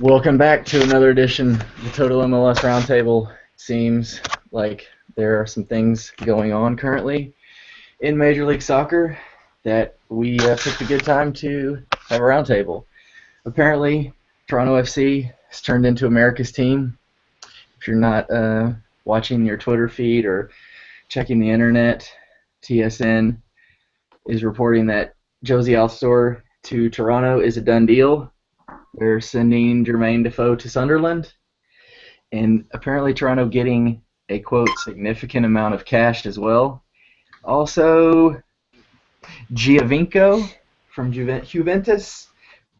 Welcome back to another edition of the Total-MLS Roundtable. Seems like there are some things going on currently in Major League Soccer that we took a good time to have a roundtable. Apparently, Toronto FC has turned into America's team. If you're not watching your Twitter feed or checking the internet, TSN is reporting that Josie Altidore to Toronto is a done deal. They're sending Jermaine Defoe to Sunderland, and apparently Toronto getting a, quote, significant amount of cash as well. Also, Giovinco from Juventus,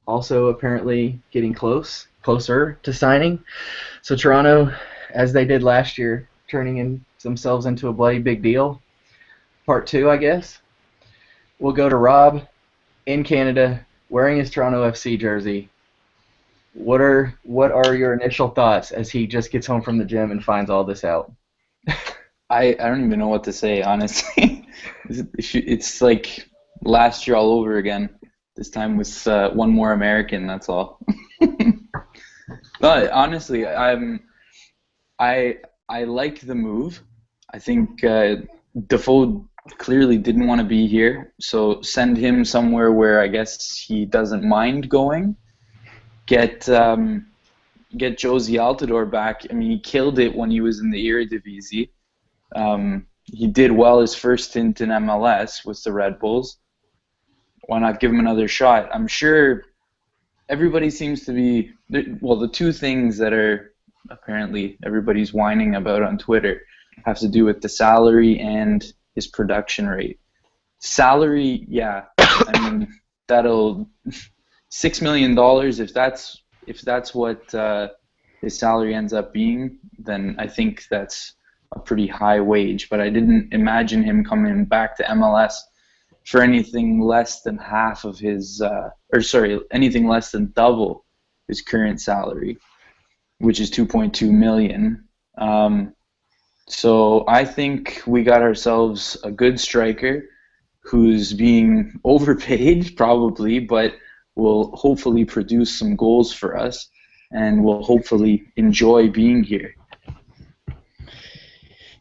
also apparently getting closer to signing. So Toronto, as they did last year, turning themselves into a bloody big deal. Part 2, I guess. We'll go to Rob in Canada, wearing his Toronto FC jersey. What are your initial thoughts as he just gets home from the gym and finds all this out? I don't even know what to say, honestly. It's like last year all over again. This time with one more American, that's all. But honestly, I like the move. I think Defoe clearly didn't want to be here, so send him somewhere where I guess he doesn't mind going. Get Josie Altidore back. I mean, he killed it when he was in the Eredivisie. He did well his first stint in MLS with the Red Bulls. Why not give him another shot? I'm sure everybody seems to be... Well, the two things that are apparently everybody's whining about on Twitter have to do with the salary and his production rate. Salary, yeah. I mean, that'll... $6 million, if that's what his salary ends up being, then I think that's a pretty high wage. But I didn't imagine him coming back to MLS for anything less than half of his, anything less than double his current salary, which is $2.2 million. So I think we got ourselves a good striker who's being overpaid, probably, but will hopefully produce some goals for us and will hopefully enjoy being here.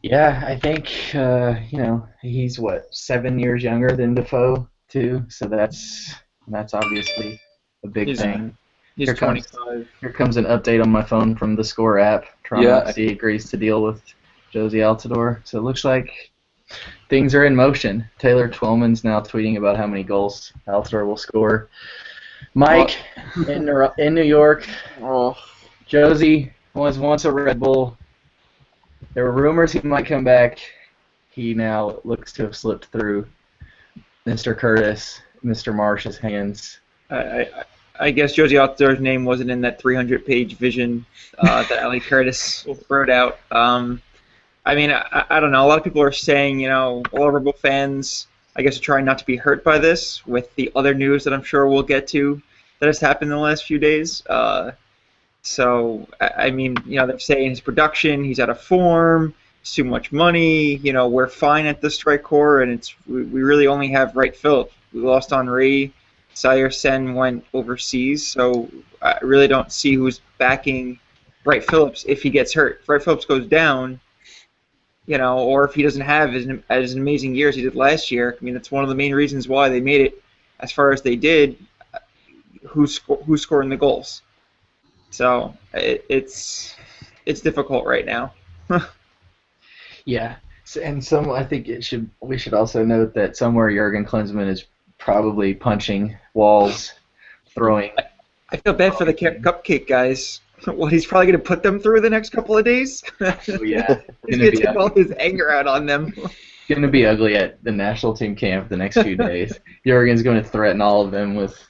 Yeah, I think, he's, 7 years younger than Defoe, too, so that's obviously a big thing. He's 25. Here comes an update on my phone from the Score app. Toronto FC agrees to deal with Josie Altidore, so it looks like things are in motion. Taylor Twellman's now tweeting about how many goals Altidore will score. Mike, in New York, Josie was once a Red Bull. There were rumors he might come back. He now looks to have slipped through Mr. Curtis, Mr. Marsh's hands. I guess Josie Altidore's name wasn't in that 300-page vision that Ali Curtis wrote out. I mean, I don't know. A lot of people are saying, all Red Bull fans, I guess, are trying not to be hurt by this with the other news that I'm sure we'll get to that has happened in the last few days. So, I mean, they're saying his production, he's out of form, it's too much money, we're fine at the strike core, and we really only have Wright Phillips. We lost Henry, Sayer Sen went overseas, so I really don't see who's backing Wright Phillips if he gets hurt. If Wright Phillips goes down, or if he doesn't have as an amazing year as he did last year, I mean, that's one of the main reasons why they made it as far as they did. Who's scoring the goals? So it's difficult right now. Yeah, and I think we should also note that somewhere Jurgen Klinsmann is probably punching walls, throwing. I feel bad for the cupcake guys. What he's probably going to put them through the next couple of days. Oh, yeah, he's going to take all his anger out on them. It's going to be ugly at the national team camp the next few days. Jurgen's going to threaten all of them with,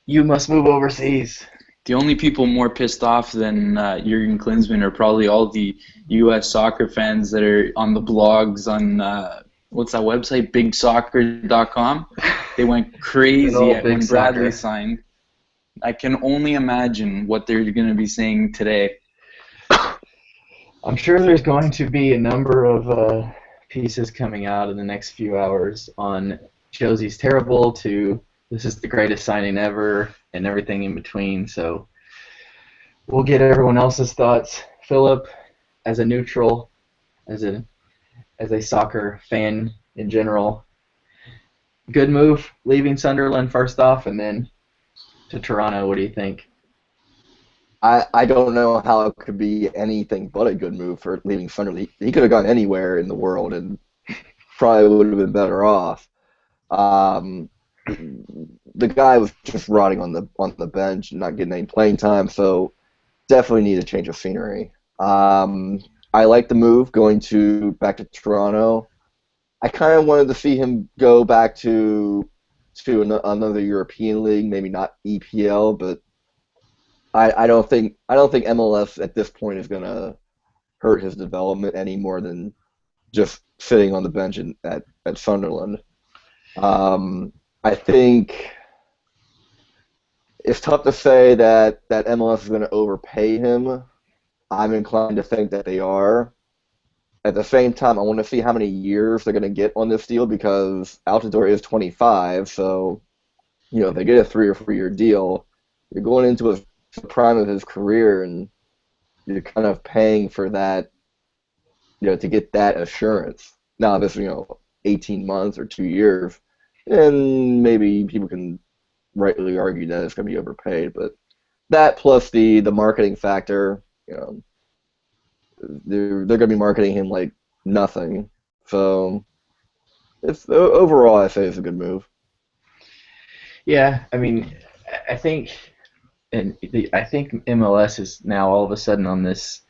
"You must move overseas." The only people more pissed off than Jurgen Klinsmann are probably all the U.S. soccer fans that are on the blogs on what's that website, BigSoccer.com. They went crazy when Bradley signed. I can only imagine what they're going to be saying today. I'm sure there's going to be a number of pieces coming out in the next few hours on Josie's terrible to this is the greatest signing ever and everything in between. So we'll get everyone else's thoughts. Philip, as a neutral, as a soccer fan in general, good move leaving Sunderland first off, and then to Toronto. What do you think? I don't know how it could be anything but a good move for leaving Sunderland. He could have gone anywhere in the world and probably would have been better off. Um, the guy was just rotting on the bench and not getting any playing time, so definitely need a change of scenery. I like the move back to Toronto. I kind of wanted to see him go back to another European league, maybe not EPL, but I don't think MLS at this point is gonna hurt his development any more than just sitting on the bench at Sunderland. I think it's tough to say that MLS is going to overpay him. I'm inclined to think that they are. At the same time, I want to see how many years they're going to get on this deal because Altidore is 25, so if they get a 3 or 4 year deal, you're going into the prime of his career and you're kind of paying for that, to get that assurance. Now, if it's 18 months or 2 years, then maybe people can rightly argue that it's going to be overpaid. But that plus the marketing factor, they're going to be marketing him like nothing. So it's overall, I say it's a good move. Yeah, I mean, I think, I think MLS is now all of a sudden on this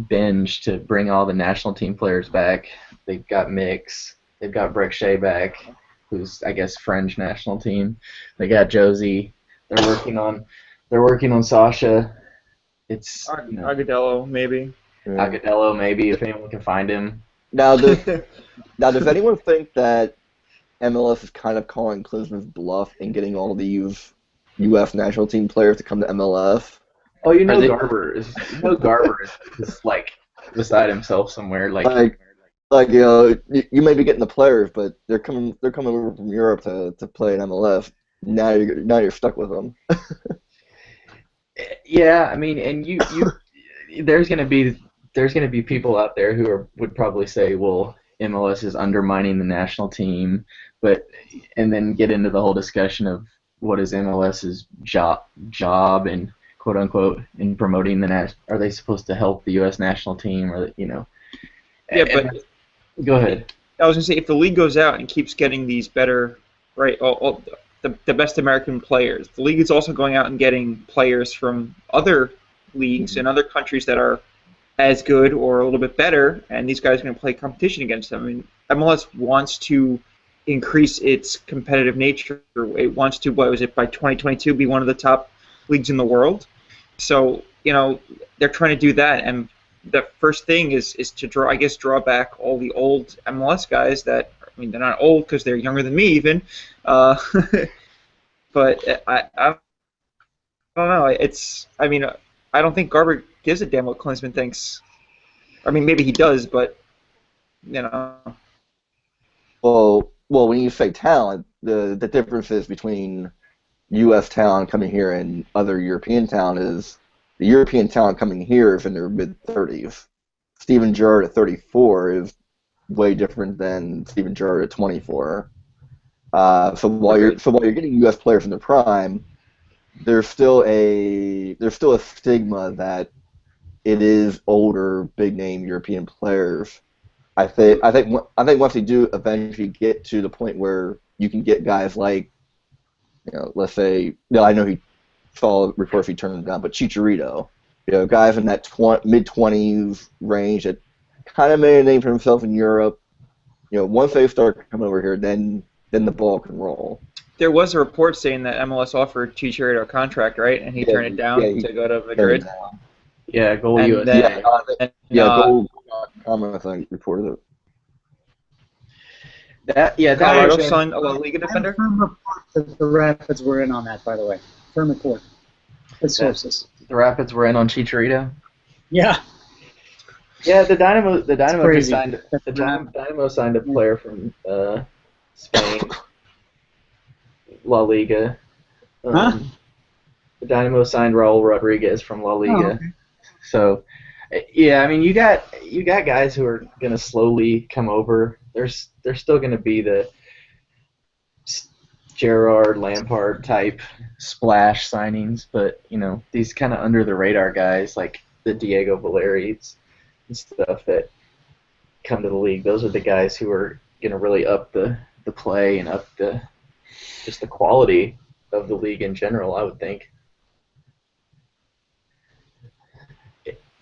binge to bring all the national team players back. They've got Mix, they've got Breck Shea back, who's I guess French national team. They got Josie. They're working on Sasha. It's Agudelo maybe. Agudelo maybe if anyone can find him. Now does anyone think that MLS is kind of calling Klinsmann's bluff in getting all these U.S. national team players to come to MLS? Oh, Garber is just like beside himself somewhere. Like you may be getting the players, but they're coming over from Europe to play in MLS. Now you're stuck with them. Yeah, I mean, and you there's gonna be people out there who would probably say, well, MLS is undermining the national team, and then get into the whole discussion of what is MLS's job and quote unquote in promoting are they supposed to help the U.S. national team or Yeah, but go ahead. I was gonna say if the league goes out and keeps getting these better, right, the best American players, the league is also going out and getting players from other leagues and other countries that are as good or a little bit better, and these guys are going to play competition against them. I mean, MLS wants to increase its competitive nature. It wants to, by 2022, be one of the top leagues in the world. So, they're trying to do that, and the first thing is to draw back all the old MLS guys that, I mean, they're not old because they're younger than me even, but I don't know. I don't think Garber gives a damn what Klinsmann thinks. I mean, maybe he does, but Well, when you say talent, the differences between U.S. talent coming here and other European talent is the European talent coming here is in their mid-30s. Steven Gerrard at 34 is way different than Steven Gerrard at 24. So while you're getting U.S. players in their prime, there's still a stigma that it is older, big name European players. I think once they do eventually get to the point where you can get guys like, let's say, I know he saw reports he turned them down, but Chicharito, guys in that mid-20s range that kind of made a name for himself in Europe. Once they start coming over here, then the ball can roll. There was a report saying that MLS offered Chicharito a contract, right? And he turned it down to go to Madrid. Yeah, Goal USA. Goal.com, I think, reported it. Colorado signed a La Liga defender. Firm report that the Rapids were in on that, by the way. Firm report. With sources. The Rapids were in on Chicharito. Yeah. Yeah, the Dynamo signed a player from Spain, La Liga. The Dynamo signed Raul Rodriguez from La Liga. Oh, okay. So, yeah, I mean, you got guys who are gonna slowly come over. There's still gonna be the Gerrard, Lampard type splash signings, but these kind of under the radar guys like the Diego Valeri's and stuff that come to the league. Those are the guys who are gonna really up the play and up just the quality of the league in general, I would think.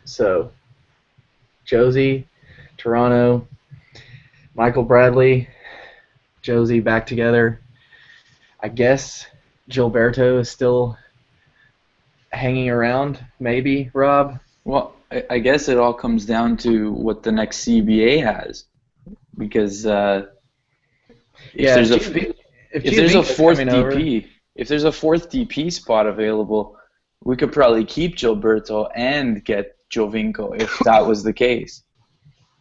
So, Josie, Toronto, Michael Bradley, Josie back together. I guess Gilberto is still hanging around, maybe, Rob? Well, I guess it all comes down to what the next CBA has, because if there's a fourth DP spot available, we could probably keep Gilberto and get Jovinko if that was the case.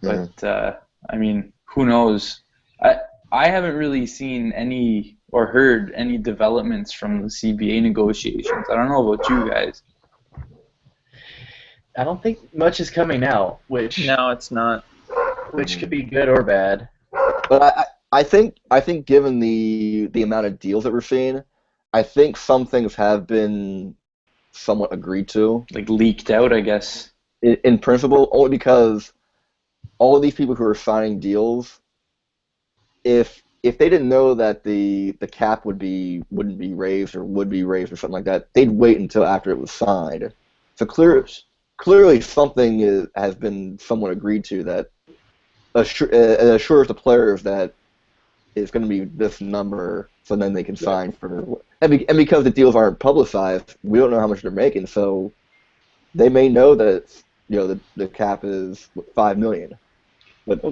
But I mean, who knows? I haven't really seen any or heard any developments from the CBA negotiations. I don't know about you guys. I don't think much is coming out, which No, it's not. which could be good or bad. But I think given the amount of deals that we're seeing, I think some things have been somewhat agreed to. Like leaked out, I guess. In principle, only because all of these people who are signing deals, if they didn't know that the cap wouldn't be raised or would be raised or something like that, they'd wait until after it was signed. So clearly something has been somewhat agreed to that assures the players that it's going to be this number, so then they can sign for. And because the deals aren't publicized, we don't know how much they're making, so they may know that the cap is $5 million, but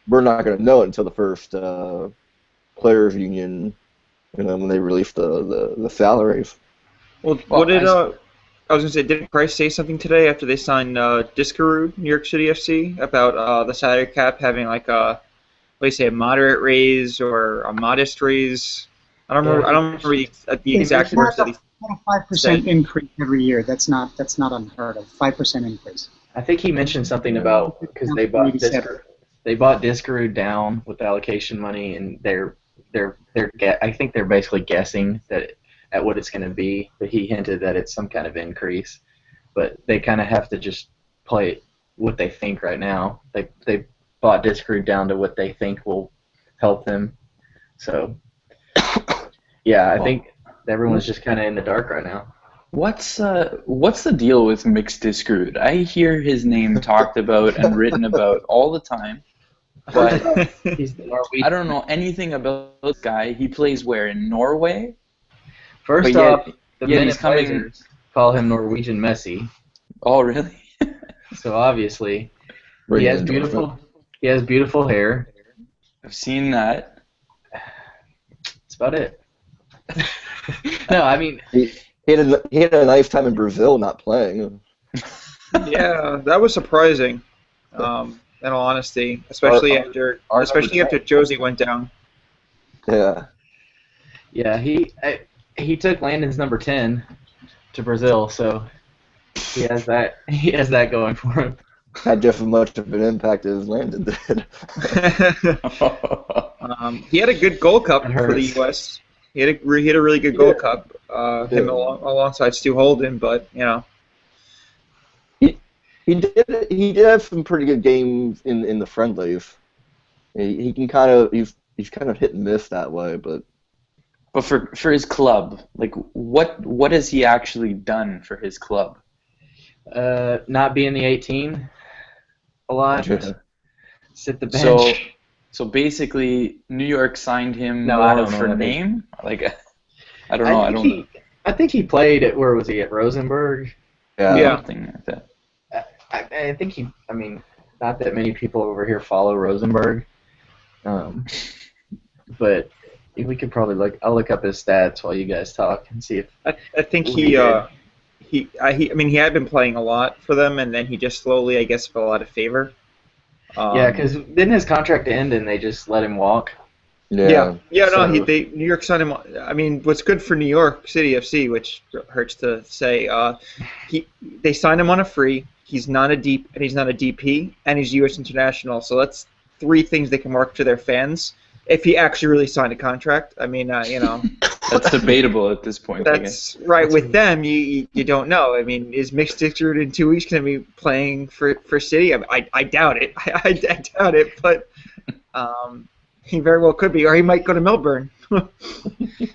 we're not going to know it until the first players union, when they release the salaries. Well, what did I was gonna say? Didn't Price say something today after they signed Diskerud, New York City FC, about the salary cap having like a moderate raise or a modest raise? I don't remember the exact words that he said. A 5% increase every year. That's not unheard of. 5% increase. I think he mentioned something about because they bought Diskerud down with allocation money, and I think they're basically guessing that at what it's going to be, but he hinted that it's some kind of increase. But they kind of have to just play what they think right now. They bought Diskerud down to what they think will help them. So, yeah, I think everyone's just kind of in the dark right now. What's the deal with Mixed Diskerud? I hear his name talked about and written about all the time, but I don't know anything about this guy. He plays where, in Norway? First off, the Minute Blazers call him Norwegian Messi. Oh, really? So obviously, he has beautiful hair. I've seen that. That's about it. No, I mean, he had a nice time in Brazil not playing. Yeah, that was surprising. In all honesty, especially after Josie went down. Yeah. Yeah, he took Landon's number 10 to Brazil, so he has that going for him. Had just as much of an impact as Landon did. He had a good Gold Cup for the U.S. He had a really good Gold Cup. Him alongside Stu Holden, but he did have some pretty good games in the friendlies. He can he's kind of hit and miss that way, but for his club, like what has he actually done for his club? Not be in the 18 a lot. Sit the bench. So basically, New York signed him for name. Like, I don't know. I think he played at, where was he, at Rosenborg? Yeah. Something like that. I think he. I mean, not that many people over here follow Rosenborg, but we could probably I'll look up his stats while you guys talk and see if. I think he had been playing a lot for them, and then he just slowly, I guess, fell out of favor. Yeah, because didn't his contract end and they just let him walk? Yeah. No, So- New York signed him. I mean, what's good for New York City FC, which hurts to say, they signed him on a free. He's not a deep, and he's not a DP, and he's U.S. international. So that's three things they can market to their fans. If he actually really signed a contract, I mean, That's debatable at this point, I guess. that's right. With them, you don't know. I mean, is Mick Stickford in 2 weeks going to be playing for City? I doubt it. I doubt it, but. He very well could be, or he might go to Melbourne.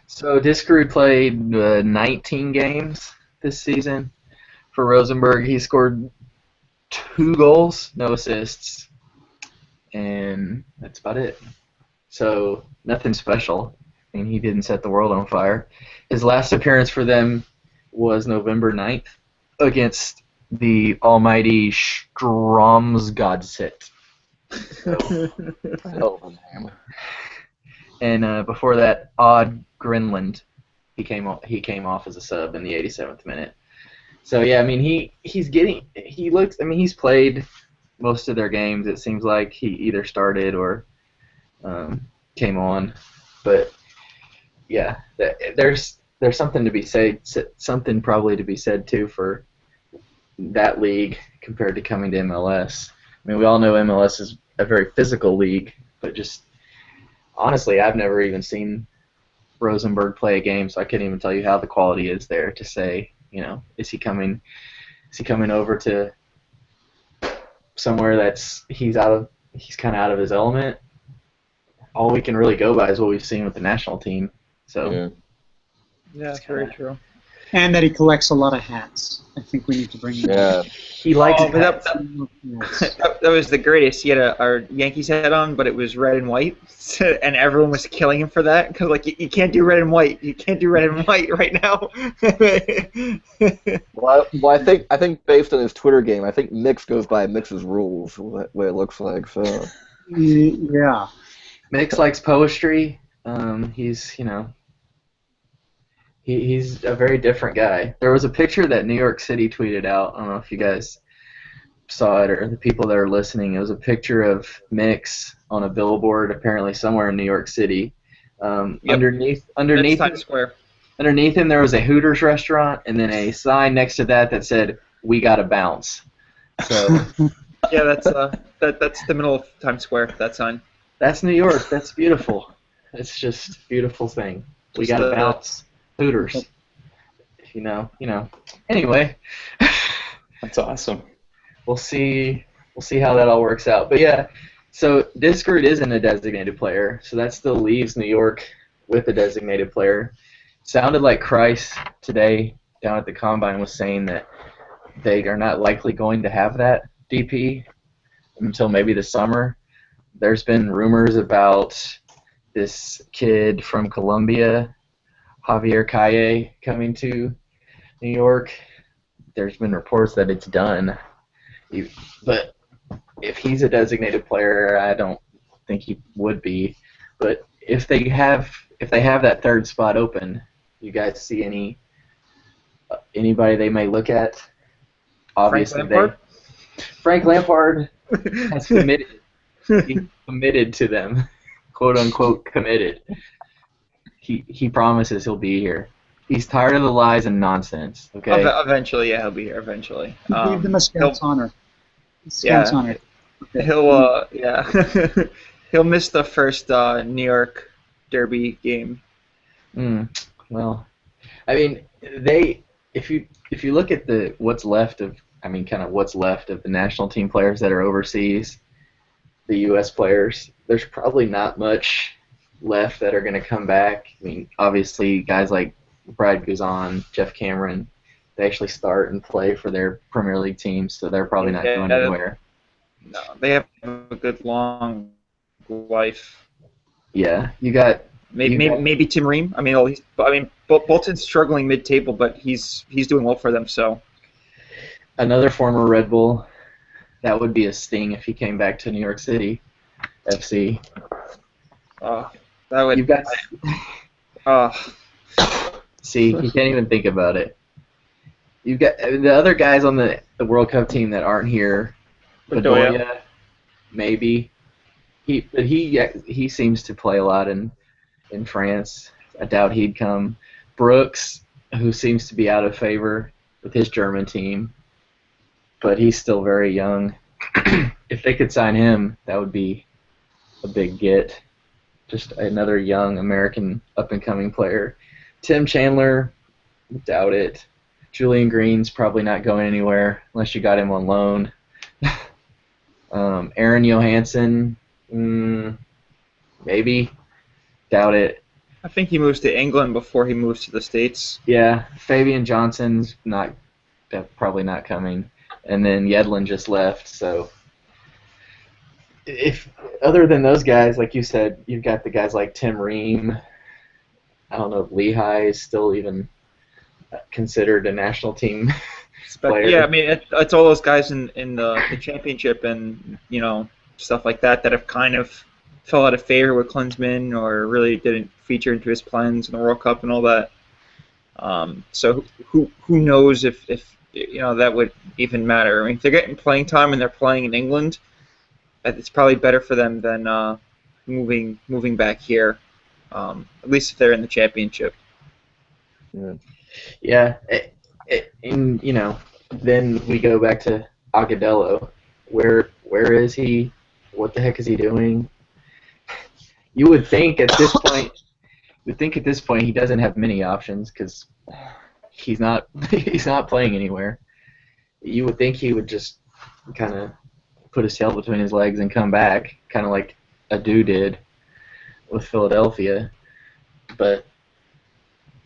So Diskerud played 19 games this season for Rosenborg. He scored 2 goals, no assists, and that's about it. So nothing special. I mean, he didn't set the world on fire. His last appearance for them was November 9th against the almighty Stromsgodset. Hell of a name. And before that, Odd Grinland, he came off as a sub in the 87th minute. So yeah, I mean he's played most of their games. It seems like he either started or came on, but yeah, there's something to be said, something probably to be said too for that league compared to coming to MLS. I mean, we all know MLS is a very physical league, but just honestly, I've never even seen Rosenborg play a game, so I couldn't even tell you how the quality is there to say, is he coming over to somewhere that's he's kind of out of his element. All we can really go by is what we've seen with the national team. So Yeah. Yeah, that's very true. And that he collects a lot of hats. I think we need to bring Yeah. he likes Oh, but hats. that was the greatest. He had our Yankees hat on, but it was red and white, and everyone was killing him for that because you can't do red and white. You can't do red and white right now. Well, I think based on his Twitter game, I think Mix goes by Mix's rules, the way it looks like. So Yeah. Mix likes poetry. He's he's a very different guy. There was a picture that New York City tweeted out. I don't know if you guys saw it or the people that are listening. It was a picture of Mix on a billboard, apparently somewhere in New York City. Underneath That's Times Square. underneath him there was a Hooters restaurant, and then a sign next to that said, "We gotta bounce." So Yeah, that's the middle of Times Square. That sign. that's New York. That's beautiful. It's just a beautiful thing. We Just gotta the- bounce. Hooters. Anyway, That's awesome. we'll see how that all works out. But yeah, so Discord isn't a designated player, so that still leaves New York with a designated player. Sounded like Christ today down at the Combine was saying that they are not likely going to have that DP until maybe the summer. There's been rumors about this kid from Colombia, Javier Calle, coming to New York. There's been reports that it's done. But if he's a designated player, I don't think he would be. But if they have that third spot open, you guys see anybody they may look at? Obviously, Frank Lampard has committed. He's committed to them, quote unquote committed. He promises he'll be here. He's tired of the lies and nonsense. Okay. Eventually, yeah, he'll be here eventually. He gave them a scout's honor. Yeah. He'll he'll miss the first New York Derby game. Well, I mean, if you look at what's left of the national team players that are overseas, the U.S. players, there's probably not much left that are going to come back. I mean, obviously, guys like Brad Guzan, Jeff Cameron, they actually start and play for their Premier League teams, so they're probably not going anywhere. No, they have a good long life. Yeah, you got maybe Tim Ream. Bolton's struggling mid-table, but he's doing well for them. So another former Red Bull. That would be a sting if he came back to New York City FC. that would. You guys. See, you can't even think about it. You've got the other guys on the World Cup team that aren't here. Bedoya, maybe. He seems to play a lot in France. I doubt he'd come. Brooks, who seems to be out of favor with his German team, but he's still very young. If they could sign him, that would be a big get. Just another young American up-and-coming player. Tim Chandler, doubt it. Julian Green's probably not going anywhere unless you got him on loan. Aaron Johansson, maybe. Doubt it. I think he moves to England before he moves to the States. Yeah, Fabian Johnson's probably not coming. And then Yedlin just left, so if other than those guys, like you said, you've got the guys like Tim Ream. I don't know if Lehigh is still even considered a national team player. Yeah, I mean, it's all those guys in the championship and, stuff like that have kind of fell out of favor with Klinsmann or really didn't feature into his plans in the World Cup and all that. So who knows if that would even matter. I mean, if they're getting playing time and they're playing in England, it's probably better for them than moving back here, at least if they're in the championship. Yeah, and then we go back to Agudelo. Where is he? What the heck is he doing? You would think at this point he doesn't have many options because he's not playing anywhere. You would think he would just kind of put his tail between his legs and come back, kind of like Adu did with Philadelphia. But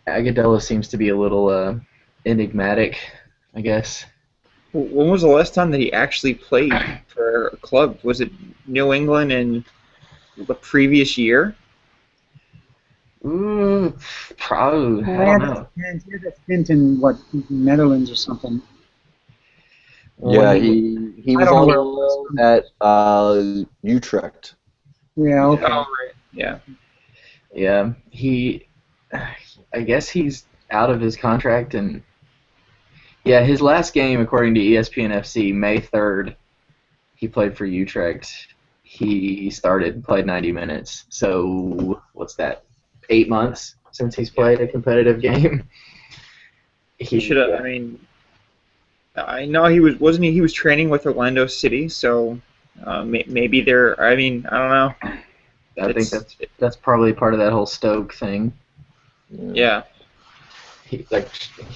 Agudelo seems to be a little enigmatic, I guess. When was the last time that he actually played for a club? Was it New England in the previous year? Probably. I don't know. He had a stint in, Netherlands or something. Yeah, he was on loan at Utrecht. Yeah, okay. Oh, right. Yeah. Yeah, I guess he's out of his contract, and yeah, his last game, according to ESPN FC, May 3rd, he played for Utrecht. He played 90 minutes. So what's that? 8 months since he's played a competitive game. He should have. I mean, I know he was training with Orlando City, so maybe they're. I mean, I don't know. I think that's probably part of that whole Stoke thing. Yeah. He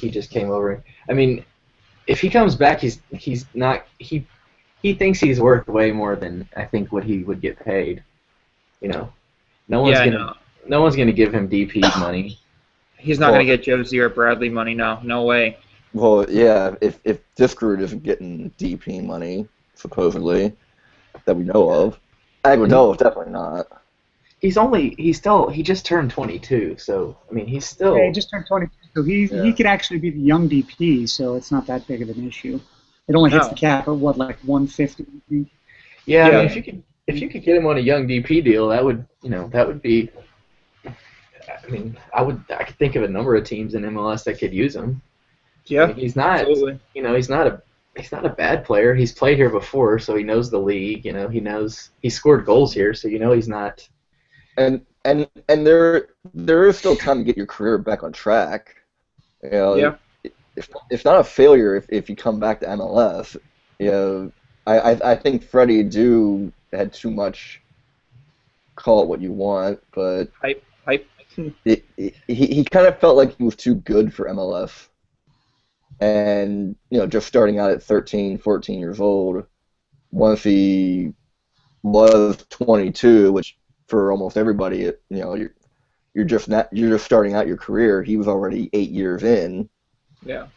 just came over. I mean, if he comes back, he's not. He thinks he's worth way more than I think what he would get paid. No one's gonna give him DP money. He's not gonna get Josie or Bradley money. No way. Well, yeah, if this group isn't getting DP money, supposedly, that we know of, Agudelo definitely not. He just turned 22, so I mean he's still. Yeah, he just turned 22, so he could actually be the young DP, so it's not that big of an issue. It only hits the cap at 150, I think. Yeah, I mean, if you could get him on a young DP deal, that would be. I mean, I could think of a number of teams in MLS that could use him. Yeah, I mean, he's not. Absolutely. He's not a bad player. He's played here before, so he knows the league. He scored goals here, so he's not. And there is still time to get your career back on track. Yeah. It's not a failure if you come back to MLS. I think Freddie Adu had too much. Call it what you want, but Hype. he kind of felt like he was too good for MLS. And, just starting out at 13, 14 years old, once he was 22, which for almost everybody, you're just starting out your career. He was already 8 years in. Yeah.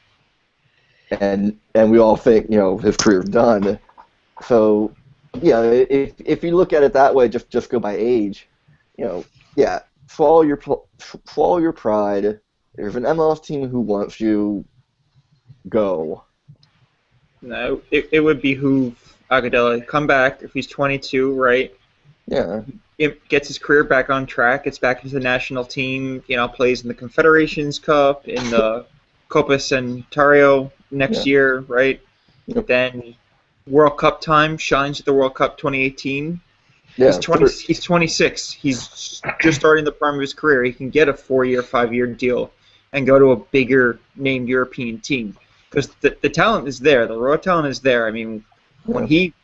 And we all think, his career's done. So, yeah, if you look at it that way, just go by age, swallow your pride. There's an MLS team who wants you. Go. No, it would behoove Agudelo come back if he's 22, right? Yeah. It gets his career back on track. Gets back into the national team. Plays in the Confederations Cup, in the Copa Centenario next year, right? Yep. Then World Cup time, shines at the World Cup 2018. Yeah, He's 26. He's just starting the prime of his career. He can get a 4-year, 5-year deal and go to a bigger named European team because the talent is there. The raw talent is there. I mean, when he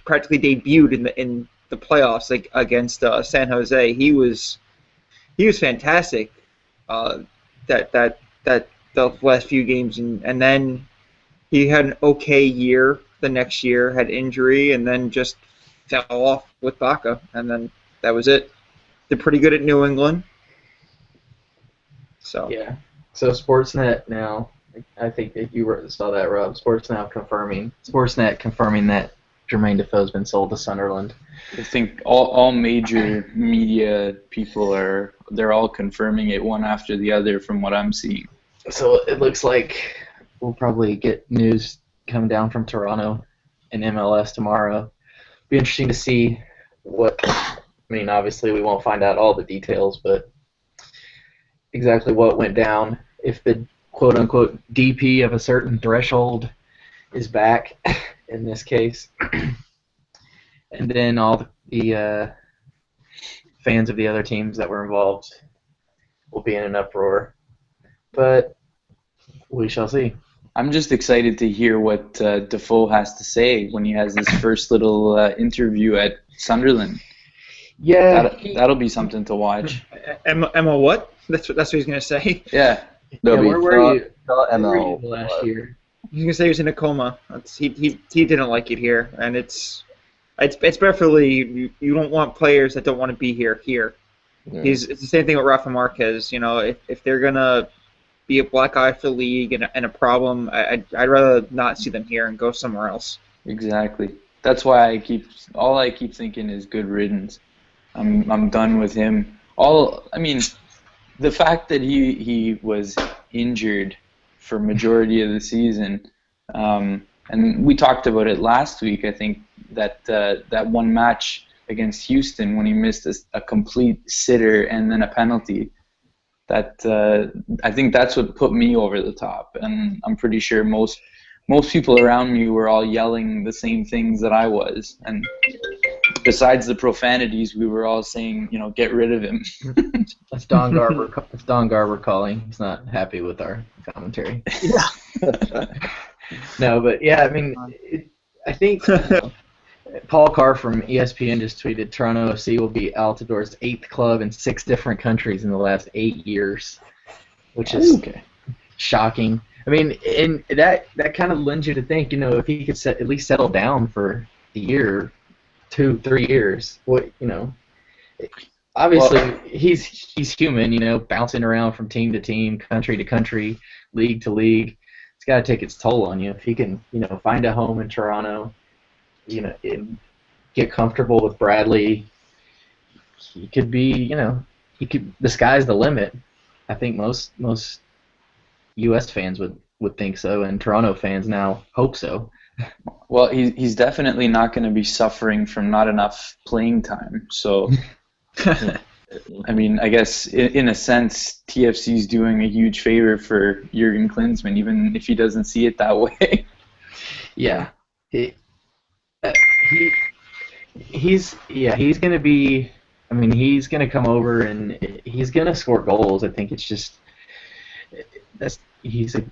practically debuted in the playoffs like against San Jose, he was fantastic. That the last few games and then he had an okay year the next year, had injury, and then just fell off with Baca, and then that was it. Did pretty good at New England. So Yeah. So Sportsnet now, I think if you saw that, Rob, Sportsnet confirming that Jermaine Defoe's been sold to Sunderland. I think all major media people they're all confirming it one after the other from what I'm seeing. So it looks like we'll probably get news come down from Toronto and MLS tomorrow. Be interesting to see obviously we won't find out all the details, but exactly what went down. If the quote-unquote DP of a certain threshold is back in this case. And then all the fans of the other teams that were involved will be in an uproar. But we shall see. I'm just excited to hear what Defoe has to say when he has his first little interview at Sunderland. Yeah, that'll be something to watch. Emma, what? That's what he's gonna say. Yeah. Where were you ML last year? He's gonna say he was in a coma. He didn't like it here, and it's preferably you don't want players that don't want to be here. Yeah. It's the same thing with Rafa Marquez. You know, if they're gonna be a black eye for the league and a problem, I'd rather not see them here and go somewhere else. Exactly. That's why all I keep thinking is good riddance. I'm done with him. The fact that he was injured for majority of the season, and we talked about it last week. I think that one match against Houston when he missed a complete sitter and then a penalty. I think that's what put me over the top, and I'm pretty sure most people around me were all yelling the same things that I was, and besides the profanities, we were all saying, get rid of him. That's Don Garber. That's Don Garber calling. He's not happy with our commentary. Yeah. No, but yeah, I think Paul Carr from ESPN just tweeted Toronto FC will be Altidor's 8th club in 6 different countries in the last 8 years, which is shocking. And that kind of lends you to think, if he could at least settle down for a year, 2-3 years. Obviously he's human, bouncing around from team to team, country to country, league to league. It's got to take its toll on you. If he can, find a home in Toronto, get comfortable with Bradley, he could be, the sky's the limit. I think most U.S. fans would think so, and Toronto fans now hope so. Well, he's definitely not going to be suffering from not enough playing time. So, I guess in a sense, TFC's doing a huge favor for Jurgen Klinsmann, even if he doesn't see it that way. Yeah, he's going to be. He's going to come over and he's going to score goals. I think it's just he's a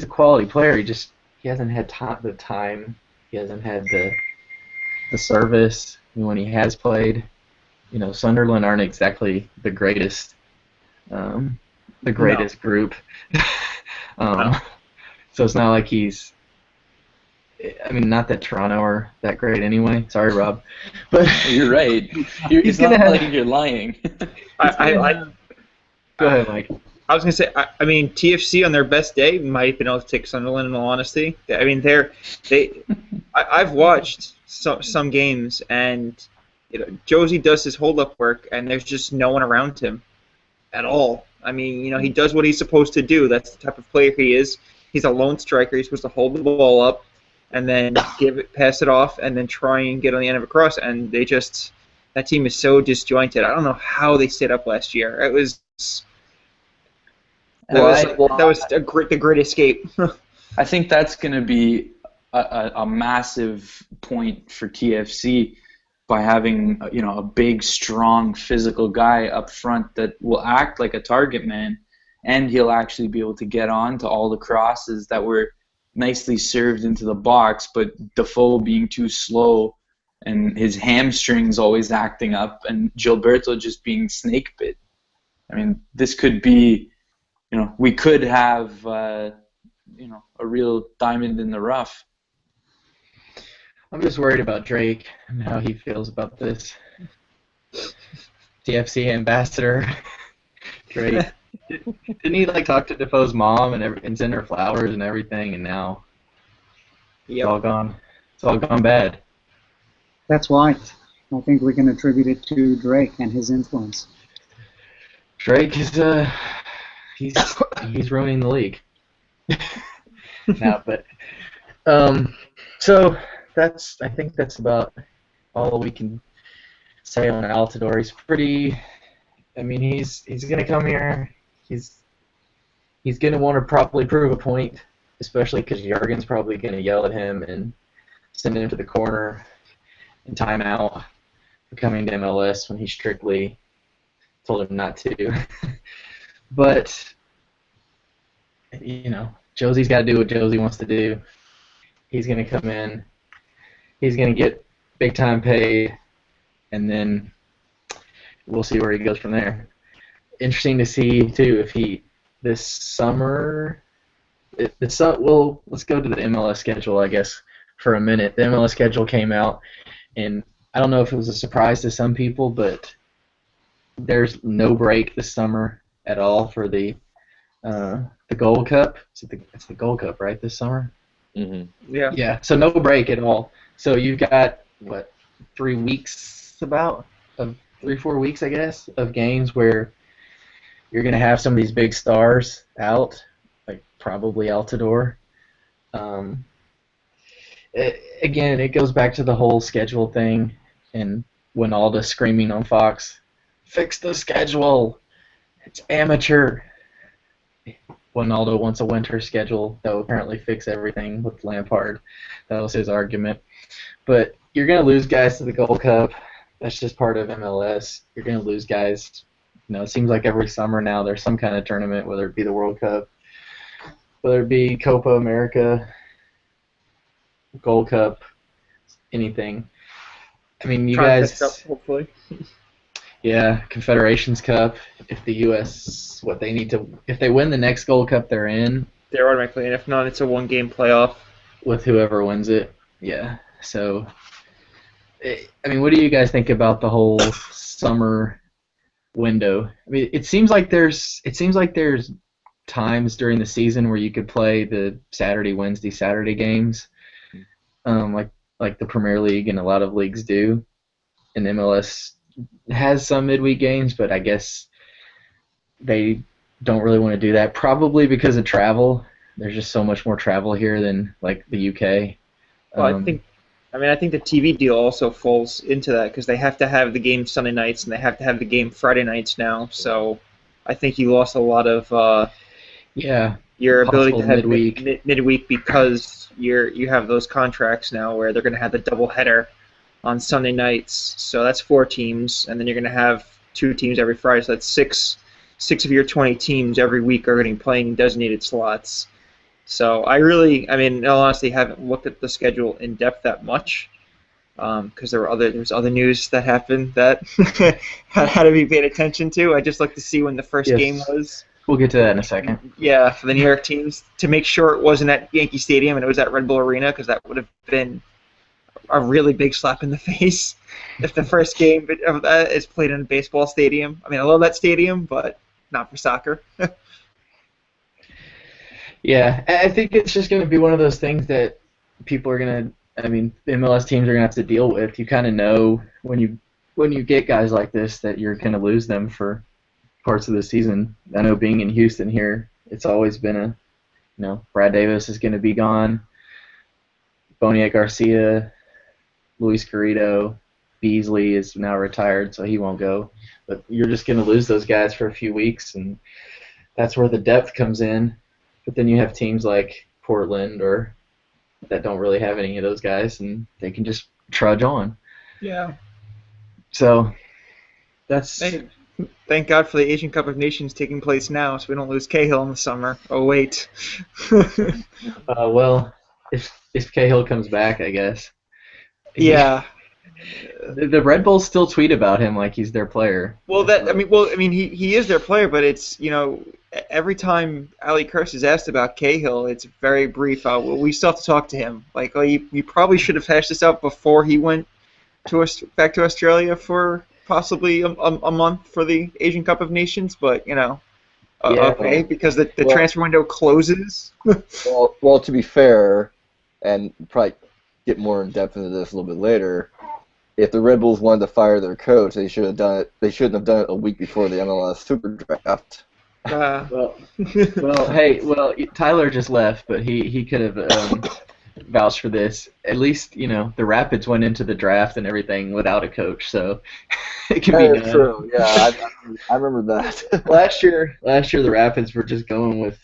quality player. He hasn't had the time. He hasn't had the service when he has played. Sunderland aren't exactly the greatest group. No. So it's not like he's. Not that Toronto are that great anyway. Sorry, Rob, but you're right. It's not like you're lying. Go ahead, Mike. I was gonna say, TFC on their best day might have been able to take Sunderland. In all honesty, I've watched some games, and Josie does his hold-up work, and there's just no one around him at all. He does what he's supposed to do. That's the type of player he is. He's a lone striker. He's supposed to hold the ball up, and then pass it off, and then try and get on the end of a cross. And that team is so disjointed. I don't know how they stayed up last year. It was. That was the great escape. I think that's going to be a massive point for TFC. by having a big, strong, physical guy up front that will act like a target man, and he'll actually be able to get on to all the crosses that were nicely served into the box, but Defoe being too slow and his hamstrings always acting up and Gilberto just being snake bit. I mean, this could be, we could have, a real diamond in the rough. I'm just worried about Drake and how he feels about this. TFC ambassador, Drake. Didn't he talk to Defoe's mom and send her flowers and everything, and now it's all gone. It's all gone bad. That's why. I think we can attribute it to Drake and his influence. Drake is he's ruining the league. So I think that's about all we can say on Altidore. He's pretty. I mean, he's gonna come here. He's gonna want to probably prove a point, especially because Jurgen's probably gonna yell at him and send him to the corner and timeout for coming to MLS when he strictly told him not to. But Josie's got to do what Josie wants to do. He's gonna come in. He's gonna get big time paid, and then we'll see where he goes from there. Interesting to see too if he this summer. Let's go to the MLS schedule, I guess, for a minute. The MLS schedule came out, and I don't know if it was a surprise to some people, but there's no break this summer at all for the Gold Cup. It's the Gold Cup, right? This summer. Mm-hmm. Yeah. Yeah. So no break at all. So you've got 3 weeks of 3-4 weeks, I guess, of games where you're going to have some of these big stars out, like probably Altidore. Again, it goes back to the whole schedule thing, and Winalda screaming on Fox, "Fix the schedule! It's amateur!" Winalda wants a winter schedule that will apparently fix everything with Lampard. That was his argument. But you're going to lose guys to the Gold Cup. That's just part of MLS. You're going to lose guys. It seems like every summer now there's some kind of tournament, whether it be the World Cup, whether it be Copa America, Gold Cup, anything. I mean, you guys. Cup, hopefully. Yeah, Confederations Cup. If the U.S. if they win the next Gold Cup they're in. They're automatically in. If not, it's a one-game playoff. With whoever wins it. Yeah. So, I mean, what do you guys think about the whole summer window? I mean, it seems like there's times during the season where you could play the Saturday, Wednesday, Saturday games, like the Premier League and a lot of leagues do, and MLS has some midweek games, but I guess they don't really want to do that, probably because of travel. There's just so much more travel here than the UK. Well, I think the TV deal also falls into that because they have to have the game Sunday nights and they have to have the game Friday nights now. So I think you lost a lot of your ability to have midweek because you have those contracts now where they're going to have the double header on Sunday nights. So that's 4 teams, and then you're going to have 2 teams every Friday. So that's six of your 20 teams every week are going to be playing designated slots. So in all honesty, haven't looked at the schedule in depth that much because there's other news that happened that had to be paid attention to. I just like to see when the first game was. We'll get to that in a second. Yeah, for the New York teams, to make sure it wasn't at Yankee Stadium and it was at Red Bull Arena, because that would have been a really big slap in the face if the first game of that is played in a baseball stadium. I mean, I love that stadium, but not for soccer. Yeah, I think it's just going to be one of those things that people are going to, MLS teams are going to have to deal with. You kind of know when you get guys like this that you're going to lose them for parts of the season. I know being in Houston here, it's always been Brad Davis is going to be gone. Boniek Garcia, Luis Garrido, Beasley is now retired, so he won't go. But you're just going to lose those guys for a few weeks, and that's where the depth comes in. But then you have teams like Portland that don't really have any of those guys, and they can just trudge on. Yeah. So that's Hey, thank God for the Asian Cup of Nations taking place now, so we don't lose Cahill in the summer. Oh wait. well, if Cahill comes back, I guess. Yeah. The Red Bulls still tweet about him like he's their player. He is their player, but it's every time Ali Curse is asked about Cahill, it's very brief. Well, we still have to talk to him. Like, you probably should have hashed this out before he went to us back to Australia for possibly a month for the Asian Cup of Nations, but Yeah, okay, because the well- transfer window closes. Well, to be fair, and probably get more in depth into this a little bit later, if the Red Bulls wanted to fire their coach, they should have done it. They shouldn't have done it a week before the MLS Super Draft. Well, Tyler just left, but he could have vouched for this. At least the Rapids went into the draft and everything without a coach, so it can be done. True. Yeah, I remember that. Last year the Rapids were just going with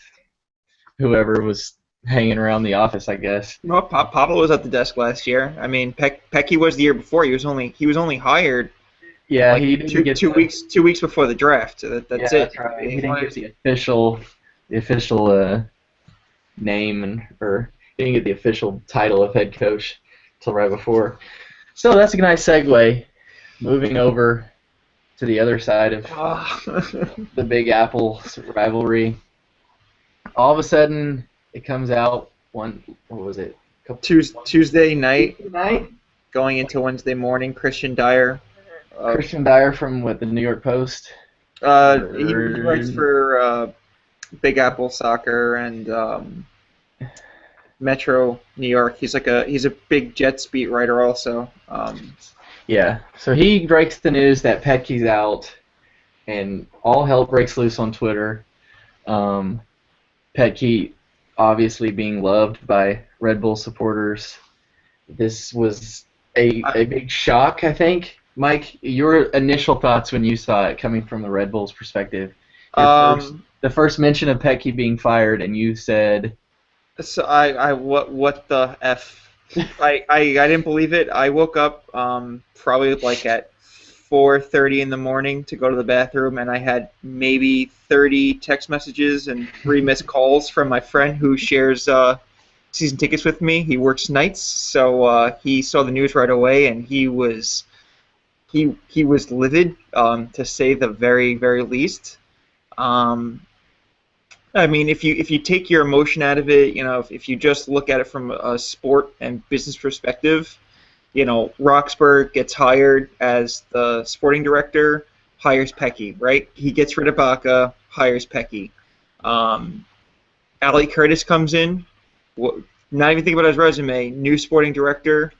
whoever was hanging around the office, I guess. Well, Pablo was at the desk last year. I mean, Pecky was the year before. He was only hired. Yeah, like he didn't get 2 weeks before the draft. So that's it. That's right. He didn't get the official name or he didn't get the official title of head coach till right before. So that's a nice segue. Moving over to the other side of the Big Apple rivalry. All of a sudden, it comes out what was it? Tuesday night, Night. going into Wednesday morning. Christian Dyer. Christian Dyer from the New York Post. He writes for Big Apple Soccer and Metro New York. He's a big Jets beat writer also. Yeah, so he breaks the news that Petke's out, and all hell breaks loose on Twitter. Petke obviously being loved by Red Bull supporters. This was a big shock, I think. Mike, your initial thoughts when you saw it coming from the Red Bulls perspective. The first mention of Petke being fired, and you said... So what the F? I didn't believe it. I woke up probably like at 4:30 in the morning to go to the bathroom, and I had maybe 30 text messages and 3 missed calls from my friend who shares season tickets with me. He works nights, so he saw the news right away, and he was livid, to say the very, very least. I mean, if you take your emotion out of it, if you just look at it from a sport and business perspective, Roxburgh gets hired as the sporting director, hires Petke, right? He gets rid of Baca, hires Petke. Ali Curtis comes in, not even thinking about his resume, new sporting director.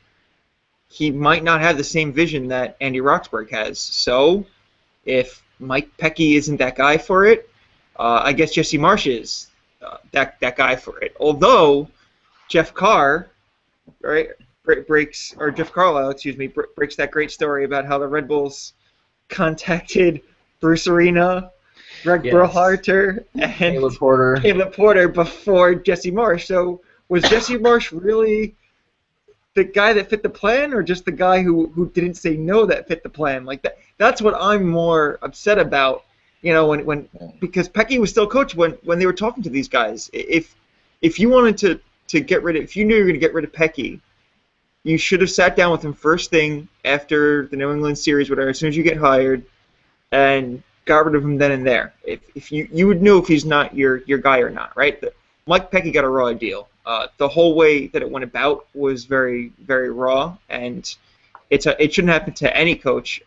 He might not have the same vision that Andy Roxburgh has. So, if Mike Petke isn't that guy for it, I guess Jesse Marsh is that guy for it. Although Jeff Carlisle, breaks that great story about how the Red Bulls contacted Bruce Arena, Greg Berhalter, and Caleb Porter before Jesse Marsh. So was Jesse Marsh really the guy that fit the plan, or just the guy who didn't say no that fit the plan? Like that's what I'm more upset about. Because Petke was still coach when they were talking to these guys. If you wanted to get rid of, if you knew you were going to get rid of Petke, you should have sat down with him first thing after the New England series, whatever, as soon as you get hired, and got rid of him then and there. If you would know if he's not your guy or not, right? Mike Petke got a raw deal. The whole way that it went about was very, very raw, and it shouldn't happen to any coach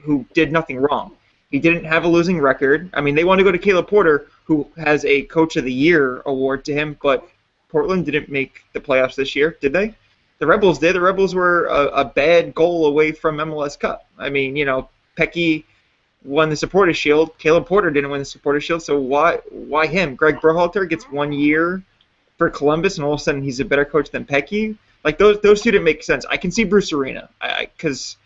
who did nothing wrong. He didn't have a losing record. I mean, they want to go to Caleb Porter, who has a Coach of the Year award to him, but Portland didn't make the playoffs this year, did they? The Rebels did. The Rebels were a bad goal away from MLS Cup. I mean, Petke won the Supporters Shield. Caleb Porter didn't win the Supporters Shield, so why him? Greg Berhalter gets 1 year for Columbus, and all of a sudden he's a better coach than Petke? Like, those two didn't make sense. I can see Bruce Arena, because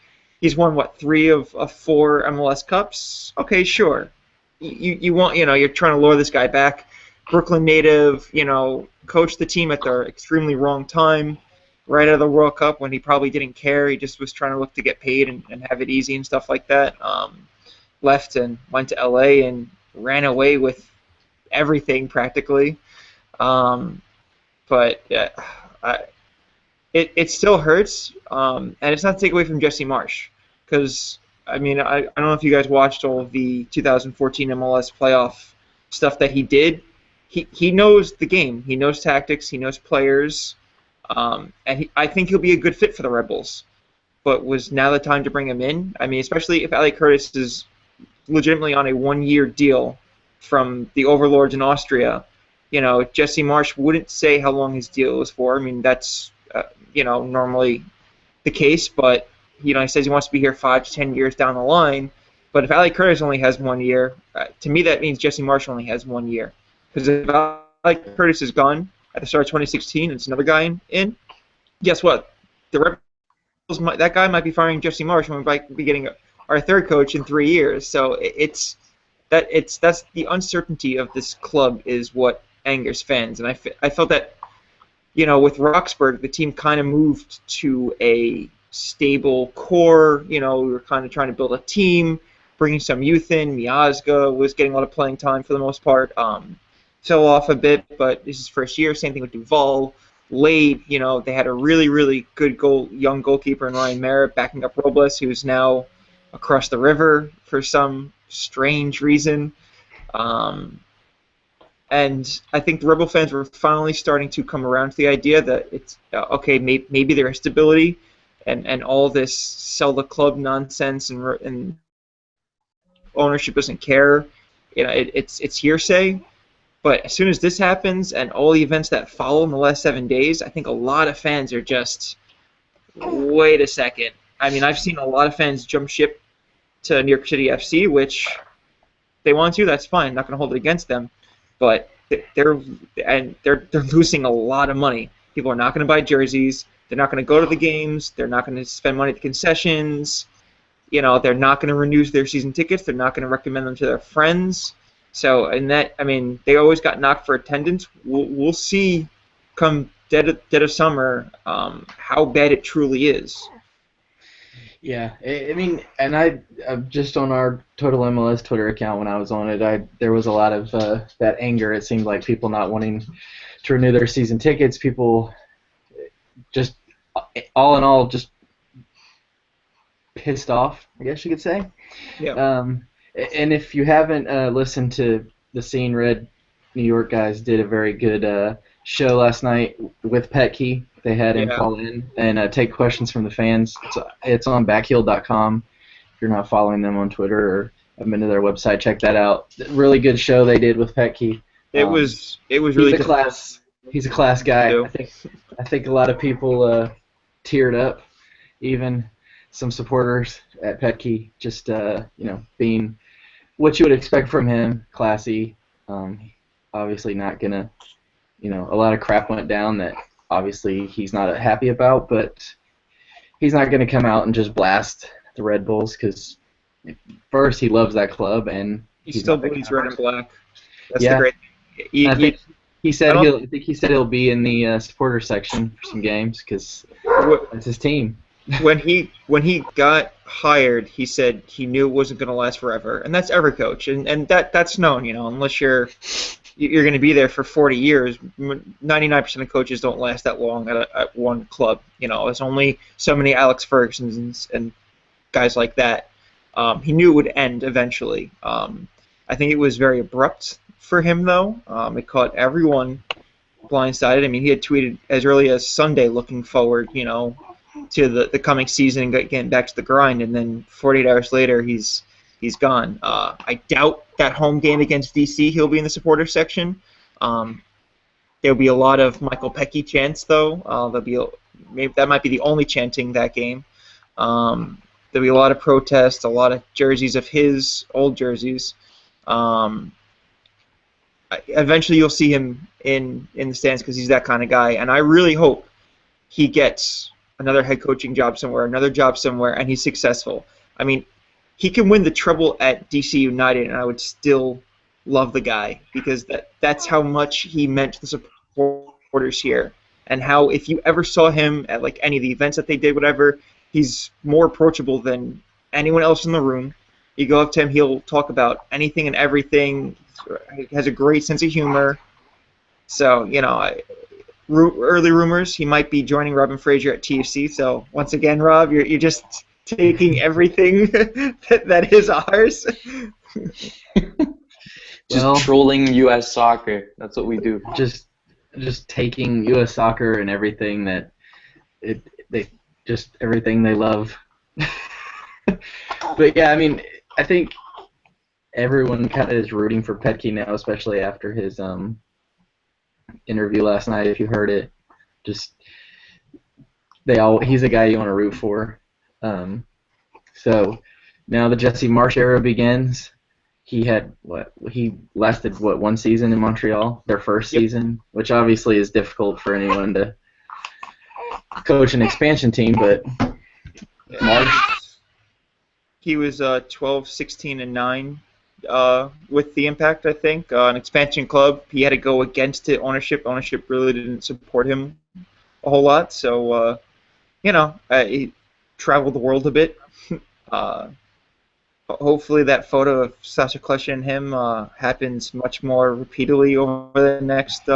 he's won, 3 of 4 MLS Cups? Okay, sure. You want, you're trying to lure this guy back. Brooklyn native, coached the team at the extremely wrong time. right out of the World Cup when he probably didn't care. He just was trying to look to get paid and have it easy and stuff like that. Left and went to LA and ran away with everything practically. But it still hurts, and it's not to take away from Jesse Marsh, because I mean I don't know if you guys watched all of the 2014 MLS playoff stuff that he did. He knows the game. He knows tactics. He knows players, and I think he'll be a good fit for the Red Bulls. But was now the time to bring him in? I mean, especially if Ali Curtis is legitimately on a 1-year deal from the overlords in Austria. You know, Jesse Marsh wouldn't say how long his deal was for. I mean, that's normally the case, but he says he wants to be here 5 to 10 years down the line. But if Ali Curtis only has 1 year, to me that means Jesse Marsh only has 1 year. Because if Ali Curtis is gone at the start of 2016 and it's another guy in, guess what? The Red Bulls, that guy might be firing Jesse Marsh and we might be getting our third coach in 3 years. So that's the uncertainty of this club is what angers fans. And I felt that with Roxburgh, the team kind of moved to a stable core. We were kind of trying to build a team, bringing some youth in. Miazga was getting a lot of playing time for the most part. Fell off a bit, but this is his first year. Same thing with Duval. Late, they had a really, really good young goalkeeper in Ryan Merritt backing up Robles, who's now across the river for some strange reason. And I think the Rebel fans were finally starting to come around to the idea that it's okay. Maybe there is stability, and all this sell the club nonsense and ownership doesn't care. It's hearsay. But as soon as this happens and all the events that follow in the last 7 days, I think a lot of fans are just, wait a second. I mean, I've seen a lot of fans jump ship to New York City FC, which they want to. That's fine. I'm not going to hold it against them. But they're losing a lot of money. People are not going to buy jerseys. They're not going to go to the games. They're not going to spend money at the concessions. They're not going to renew their season tickets. They're not going to recommend them to their friends. So, they always got knocked for attendance. We'll see come dead of summer how bad it truly is. Yeah, I mean, and I just on our Total MLS Twitter account when I was on it, there was a lot of that anger. It seemed like people not wanting to renew their season tickets. People just, all in all, just pissed off, I guess you could say. Yeah. And if you haven't listened to the Scene Red, New York guys did a very good show last night with Petke. They had him call in and take questions from the fans. It's on backheel.com. If you're not following them on Twitter or have been to their website, check that out. Really good show they did with Petke. It was really good. He's a class guy. I think a lot of people teared up, even some supporters at Petke, just being what you would expect from him, classy. Obviously not gonna, a lot of crap went down that obviously he's not happy about, but he's not gonna come out and just blast the Red Bulls because first he loves that club and he still believes red and black. That's the great thing. I think he said he'll be in the supporter section for some games because that's his team. When he got hired, he said he knew it wasn't going to last forever, and that's every coach, and that's known. Unless you're going to be there for 40 years, 99% of coaches don't last that long at one club. There's only so many Alex Fergusons and guys like that. He knew it would end eventually. I think it was very abrupt for him, though. It caught everyone blindsided. I mean, he had tweeted as early as Sunday, looking forward, to the coming season and getting back to the grind, and then 48 hours later he's gone. I doubt that home game against DC he'll be in the supporter section. There'll be a lot of Michael Petke chants though. Maybe that might be the only chanting that game. There'll be a lot of protests, a lot of jerseys of his old jerseys. Eventually you'll see him in the stands because he's that kind of guy, and I really hope he gets another head coaching job somewhere, another job somewhere, and he's successful. I mean, he can win the treble at DC United, and I would still love the guy because that's how much he meant to the supporters here. and how if you ever saw him at like any of the events that they did, whatever, he's more approachable than anyone else in the room. You go up to him, he'll talk about anything and everything. He has a great sense of humor. So, early rumors, he might be joining Robin Fraser at TFC. So, once again, Rob, you're just taking everything that is ours. Just trolling U.S. soccer. That's what we do. Just taking U.S. soccer and everything that everything they love. But yeah, I mean, I think everyone kind of is rooting for Petke now, especially after his interview last night. If you heard it, he's a guy you want to root for. So now the Jesse Marsch era begins. He lasted one season in Montreal, their first season, which obviously is difficult for anyone to coach an expansion team, but Marsch. He was 12, 16, and 9 with the Impact, I think. An expansion club. He had to go against it. Ownership really didn't support him a whole lot. So, he traveled the world a bit. Hopefully that photo of Sasha Klesha and him happens much more repeatedly over the next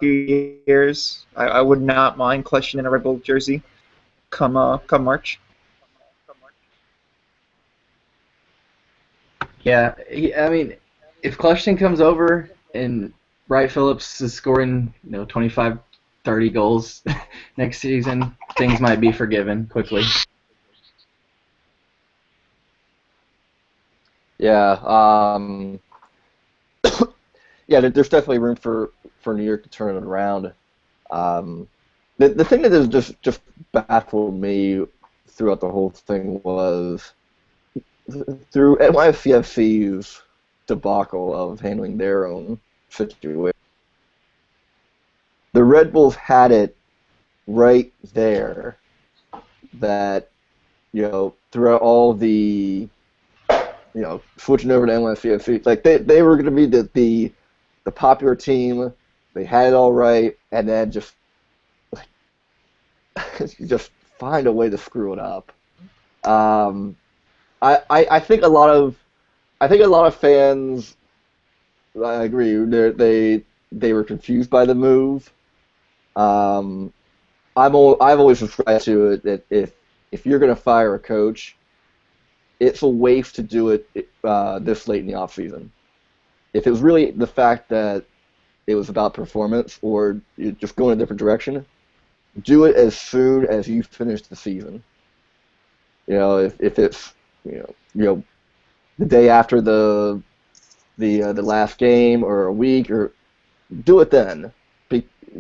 few years. I would not mind Klesha in a Red Bull jersey come March. Yeah, I mean, if Kleshton comes over and Wright Phillips is scoring, 25, 30 goals next season, things might be forgiven quickly. Yeah, yeah. There's definitely room for New York to turn it around. The thing that has just baffled me throughout the whole thing was through NYCFC's debacle of handling their own situation. The Red Bulls had it right there that, throughout all the, switching over to NYCFC, like they were going to be the popular team. They had it all right, and then just find a way to screw it up. I think a lot of fans, I agree, they were confused by the move. I've always subscribed to it that if you're going to fire a coach, it's a waste to do it this late in the offseason. If it was really the fact that it was about performance or just going a different direction, do it as soon as you finish the season. If it's the day after the last game or a week, or do it then,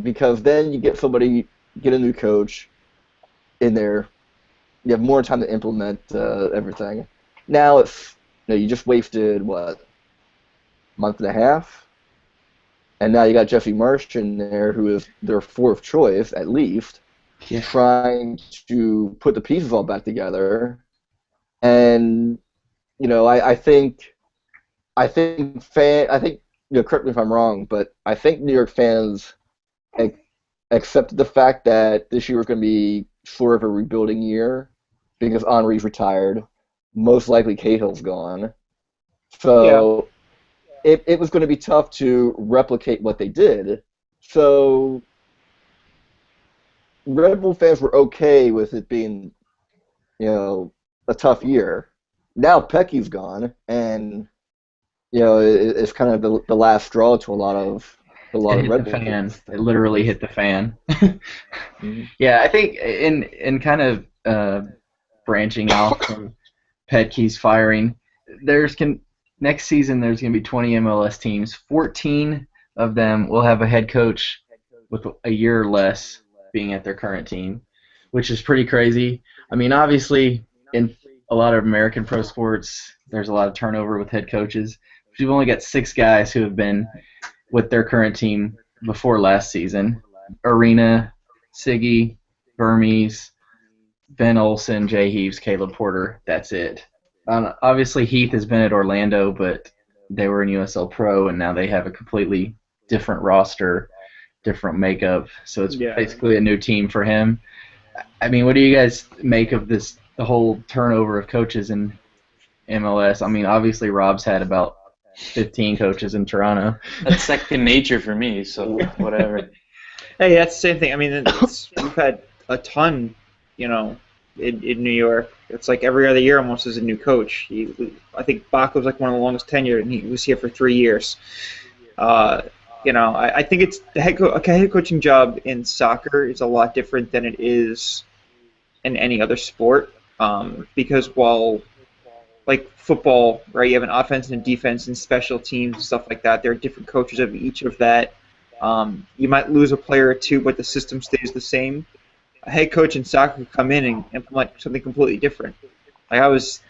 because then you get a new coach in there. You have more time to implement everything. Now it's you just wasted month and a half, and now you got Jesse Marsch in there, who is their fourth choice at least, trying to put the pieces all back together. And I think correct me if I'm wrong, but I think New York fans accepted the fact that this year was going to be sort of a rebuilding year because Henry's retired, most likely Cahill's gone, so it was going to be tough to replicate what they did. So Red Bull fans were okay with it being, a tough year. Now Petke's gone, and it's kind of the last straw to a lot of Red Bull fans. It literally hit the fan. Mm-hmm. Yeah, I think in kind of branching out from Petke's firing, next season there's going to be 20 MLS teams. 14 of them will have a head coach with a year or less being at their current team, which is pretty crazy. I mean, obviously, in a lot of American pro sports, there's a lot of turnover with head coaches. We've only got 6 guys who have been with their current team before last season. Arena, Siggy, Burmese, Ben Olsen, Jay Heaves, Caleb Porter. That's it. Obviously, Heath has been at Orlando, but they were in USL Pro, and now they have a completely different roster. different makeup. So it's Yeah. basically a new team for him. I mean, what do you guys make of this? The whole turnover of coaches in MLS. I mean, obviously Rob's had about 15 coaches in Toronto. That's second nature for me, so whatever. Hey, that's the same thing. I mean, we've had a ton, in New York. It's like every other year almost is a new coach. I think Bach was like one of the longest tenured, and he was here for 3 years. I think it's a head coaching job in soccer is a lot different than it is in any other sport, because while like football, right, you have an offense and a defense and special teams and stuff like that. There are different coaches of each of that. You might lose a player or two, but the system stays the same. A head coach in soccer could come in and implement something completely different. Like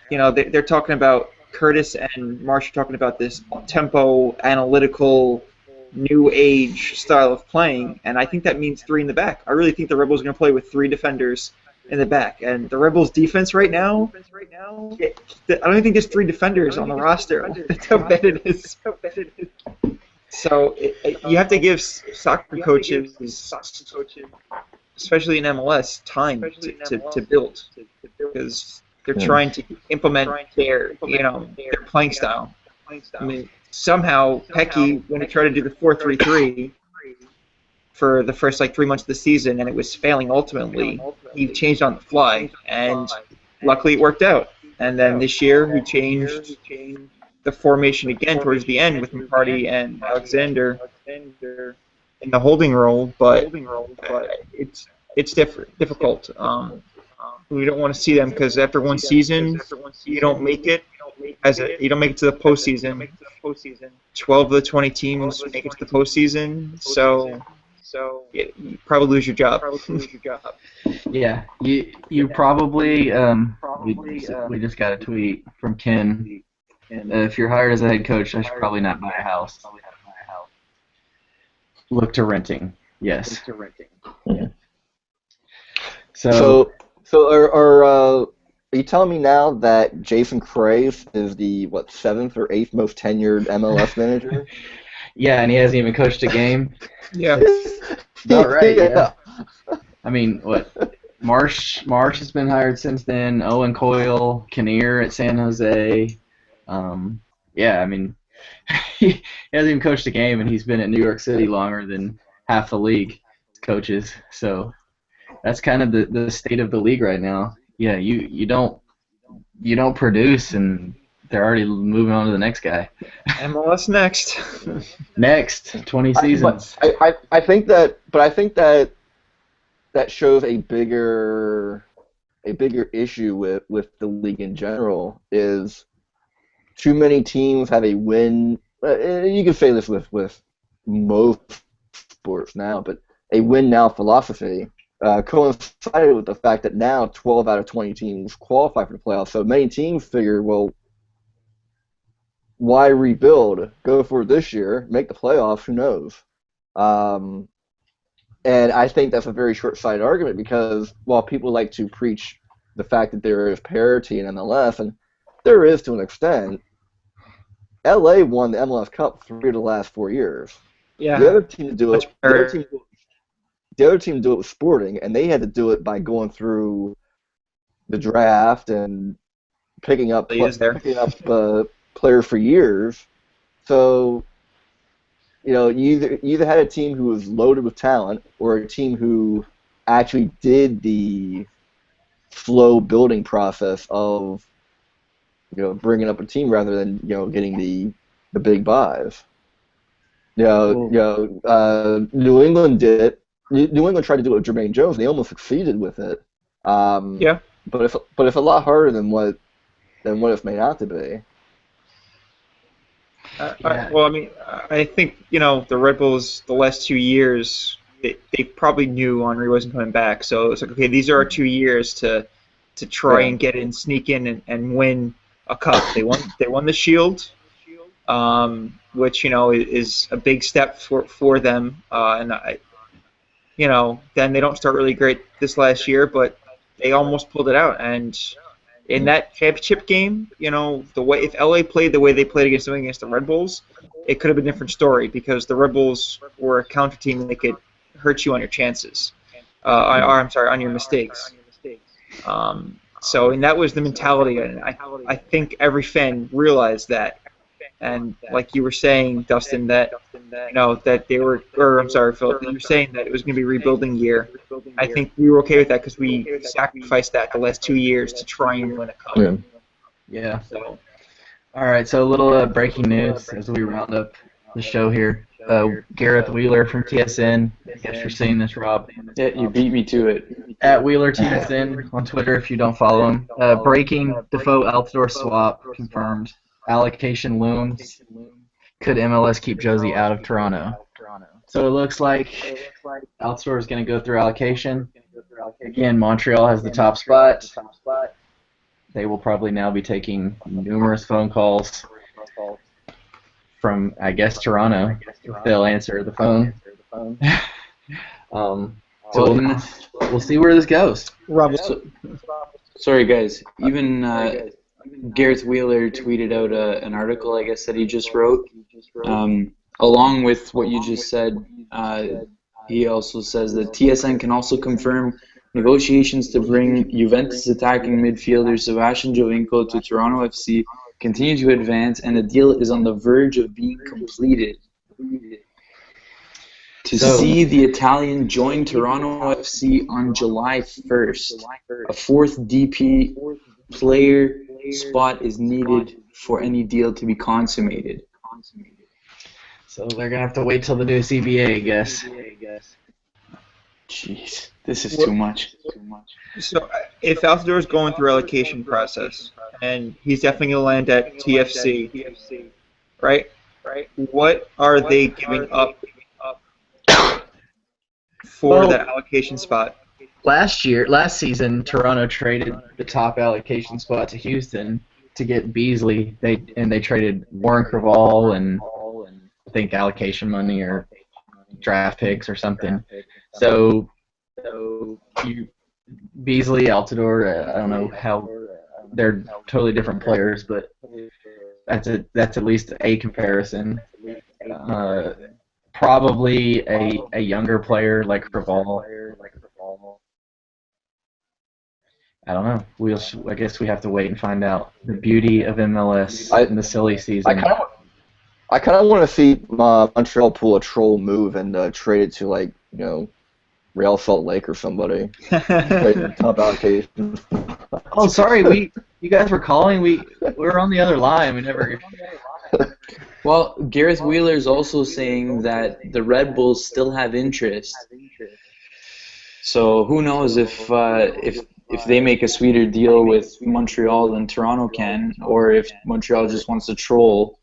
they're talking about Curtis and Marsh are talking about this tempo, analytical, new age style of playing, and I think that means 3 in the back. I really think the Rebels are going to play with 3 defenders in the back, and the Rebels' defense right now, I don't even think there's 3 defenders on the roster. That's how bad it is. So you have to give soccer coaches, especially in MLS, time to build, because they're trying to implement their playing style. I mean, somehow Pecky, when he tried to do the 4-3-3 for the first 3 months of the season, and it was failing ultimately, he changed on the fly, and luckily it worked out. And then this year he changed the formation again towards the end with McCarty and Alexander in the holding role, but it's difficult. We don't want to see them because after one season, you don't make it. You don't make it to the postseason. 12 of the 20 teams make it to the postseason, so you probably lose your job. Yeah, you probably we just got a tweet from Ken. If you're hired as a head coach, I should probably not buy a house. Look to renting. Yes. Yeah. So are you telling me now that Jason Craze is the 7th or 8th most tenured MLS manager? Yeah, and he hasn't even coached a game. Yeah. About right. Yeah. I mean, what? Marsh has been hired since then. Owen Coyle, Kinnear at San Jose. Yeah, I mean, he hasn't even coached a game, and he's been at New York City longer than half the league coaches. So that's kind of the state of the league right now. Yeah, you don't produce, and they're already moving on to the next guy. MLS next. Next 20 seasons. I think that shows a bigger issue with the league in general is too many teams have a win. You can say this with most sports now, but a win now philosophy coincided with the fact that now 12 out of 20 teams qualify for the playoffs. So many teams figure, well, why rebuild? Go for it this year, make the playoffs. Who knows? And I think that's a very short-sighted argument because while people like to preach the fact that there is parity in MLS, and there is to an extent, LA won the MLS Cup 3 of the last 4 years. Yeah. The other team to do it. The other team to do it was Sporting, and they had to do it by going through the draft and picking up players for years. So, you either had a team who was loaded with talent or a team who actually did the slow building process of bringing up a team rather than getting the big buys. New England did it. New England tried to do it with Jermaine Jones, and they almost succeeded with it. Yeah. But it's a lot harder than what it's made out to be. Well, I mean, I think the Red Bulls the last 2 years they probably knew Henry wasn't coming back, so it's like, okay, these are our 2 years to try and get in, sneak in, and win a cup. They won the Shield, which is a big step for them, and then they don't start really great this last year, but they almost pulled it out, and in that championship game, the way if LA played the way they played against the Red Bulls, it could have been a different story because the Red Bulls were a counter team and they could hurt you on your chances, I'm sorry, on your mistakes. And that was the mentality, and I think every fan realized that. And like you were saying, Dustin, that that they were, or I'm sorry, Philip, that you were saying that it was going to be a rebuilding year. I think we were okay with that because we sacrificed that the last 2 years to try and win a cup. Yeah. So, All right, so a little breaking news as we round up the show here. Gareth Wheeler from TSN. I guess you're seeing this, Rob. Yeah, you beat me to it. At Wheeler TSN on Twitter if you don't follow him. Breaking Defoe Altidore swap confirmed. Allocation looms. Could MLS keep Josie out of Toronto? So it looks like Altidore is going to go through allocation. Again, Montreal has the top spot. They will probably now be taking numerous phone calls from, I guess, Toronto, if they'll answer the phone. So we'll see where this goes. Rob, Sorry, guys. Even Gareth Wheeler tweeted out an article, I guess, that he just wrote. Along with what you just said, he also says that TSN can also confirm negotiations to bring Juventus attacking midfielder Sebastian Giovinco to Toronto FC continue to advance, and the deal is on the verge of being completed. To see the Italian join Toronto FC on July 1st, a fourth DP player spot is needed for any deal to be consummated. So they're going to have to wait till the new CBA, I guess. Jeez, this is too much. So if Altidore is going through allocation process, and he's definitely going to land at TFC, right? What are they giving up for that allocation spot? Last season, Toronto traded the top allocation spot to Houston to get Beasley. They traded Warren Creavalle and I think allocation money or draft picks or something. So Beasley, Altidore, I don't know how they're totally different players, but that's at least a comparison. Probably a younger player like Creavalle. I don't know. I guess we have to wait and find out. The beauty of MLS in the silly season. I kind of want to see Montreal pull a troll move and trade it to Real Salt Lake or somebody. Top allocation. Oh, sorry. You guys were calling. We were on the other line. We never. Well, Gareth Wheeler is also saying that the Red Bulls still have interest. So who knows if they make a sweeter deal with Montreal than Toronto can, or if Montreal just wants to troll.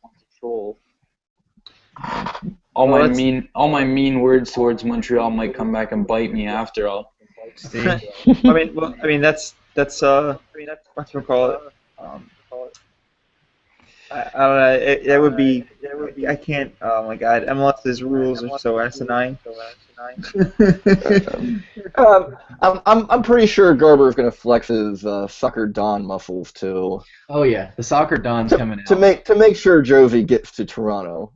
All my mean words towards Montreal might come back and bite me after all. That's what we call it. I don't know. That would be. I can't. Oh my God! MLS's rules are so asinine. I'm pretty sure Garber is going to flex his soccer Don muscles too. Oh yeah, the soccer Don's coming out to make sure Josie gets to Toronto.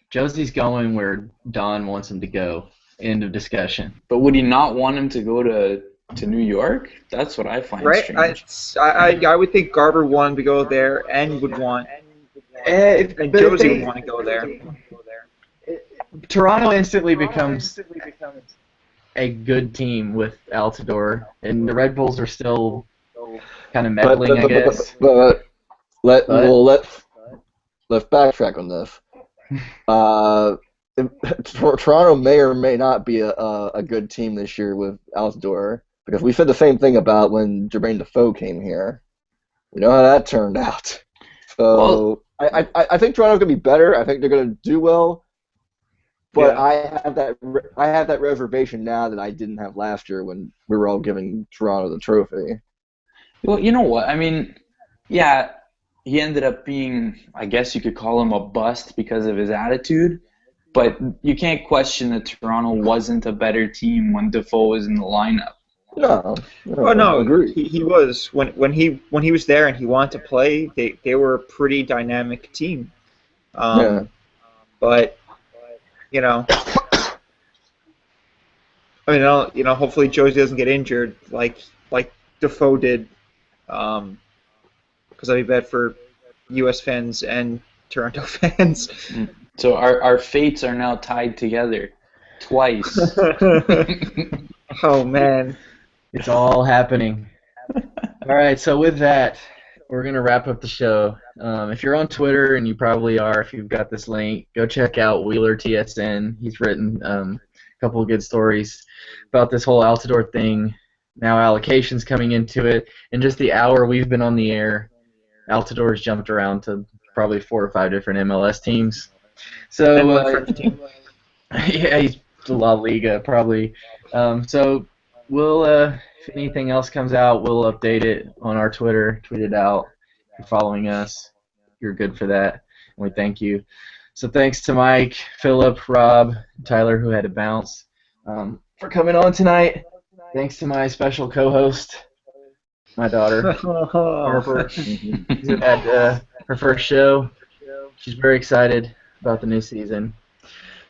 Josie's going where Don wants him to go. End of discussion. But would he not want him to go to New York? That's what I find strange. I would think Garber wanted to go there and would want. And Josie would want to go there. Toronto instantly becomes a good team with Altidore, and the Red Bulls are still kind of meddling, I guess. Let's backtrack on this. Toronto may or may not be a good team this year with Altidore, because we said the same thing about when Jermaine Defoe came here. We know how that turned out. So I think Toronto's gonna be better. I think they're gonna do well. But yeah. I have that reservation now that I didn't have last year when we were all giving Toronto the trophy. Well, you know what? I mean, yeah, he ended up being, I guess you could call him a bust because of his attitude. But you can't question that Toronto wasn't a better team when Defoe was in the lineup. No, Oh no, agree. he was when he was there and he wanted to play. They were a pretty dynamic team. Yeah. But you know, I mean, hopefully Josie doesn't get injured like Defoe did, because that'd be bad for U.S. fans and Toronto fans. So our fates are now tied together twice. Oh man. It's all happening. All right, so with that, we're going to wrap up the show. If you're on Twitter, and you probably are if you've got this link, go check out Wheeler TSN. He's written a couple of good stories about this whole Altidore thing. Now allocations coming into it. In just the hour we've been on the air, Altidore's jumped around to probably 4 or 5 different MLS teams. So And one French team. yeah, he's La Liga probably. So we'll if anything else comes out, we'll update it on our Twitter, tweet it out. If you're following us, you're good for that, and we thank you. So thanks to Mike, Philip, Rob, Tyler, who had to bounce, for coming on tonight. Thanks to my special co-host, my daughter, Harper, who had her first show. She's very excited about the new season.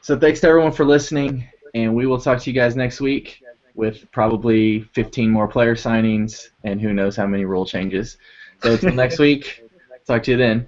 So thanks to everyone for listening, and we will talk to you guys next week with probably 15 more player signings and who knows how many rule changes. So until next week, talk to you then.